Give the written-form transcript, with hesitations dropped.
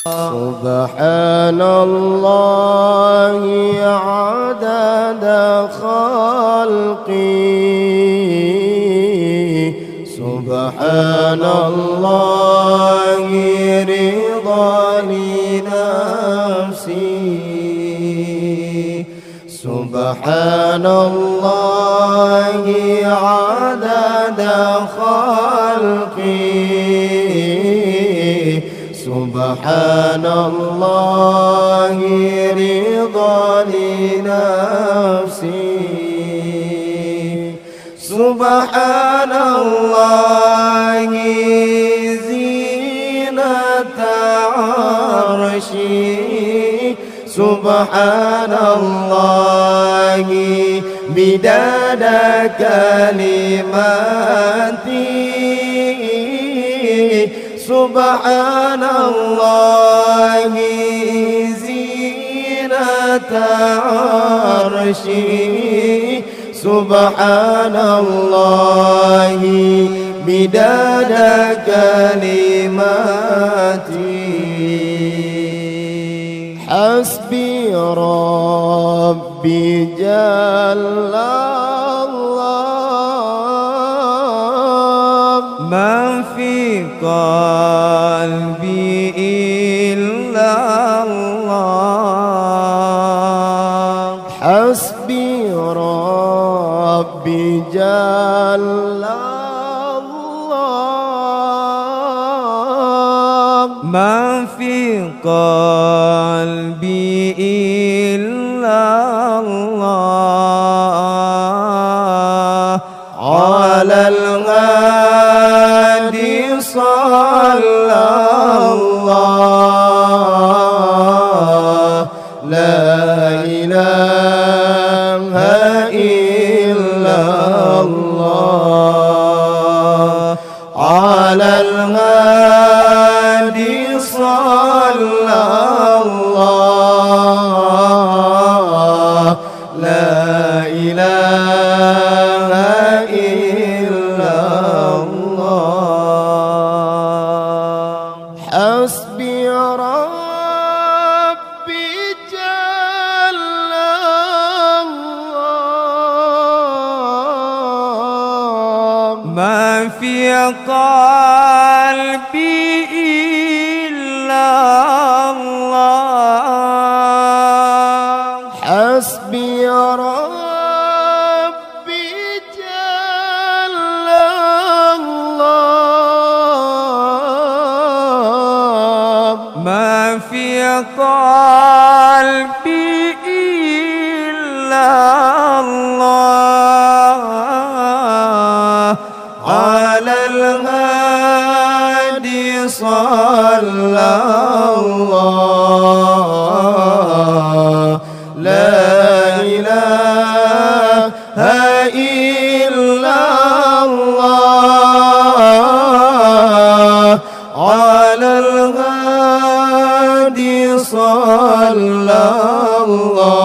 سبحان الله عدد خلقي سبحان الله رضا لنفسي سبحان الله عدد خلقي سبحان الله رضا لنفسي سبحان الله زينة عرشي سبحان الله بداد كلماتي سبحان الله زينة عرشي سبحان الله بداد كلماتي حسبي ربي جل الله ما في قلبي إلا الله حسبي ربي جل الله ما في قلبي إلا الله على الغادي صلى الله لا إله إلا الله على الغادي صلى الله لا إله إلا الله حسبي ربي جل الله ما في قلبي إلا الله حسبي ربي جل الله ما في قلبي إلا الله على الهادي صلى الله لا إله إلا الله على الهادي صلى الله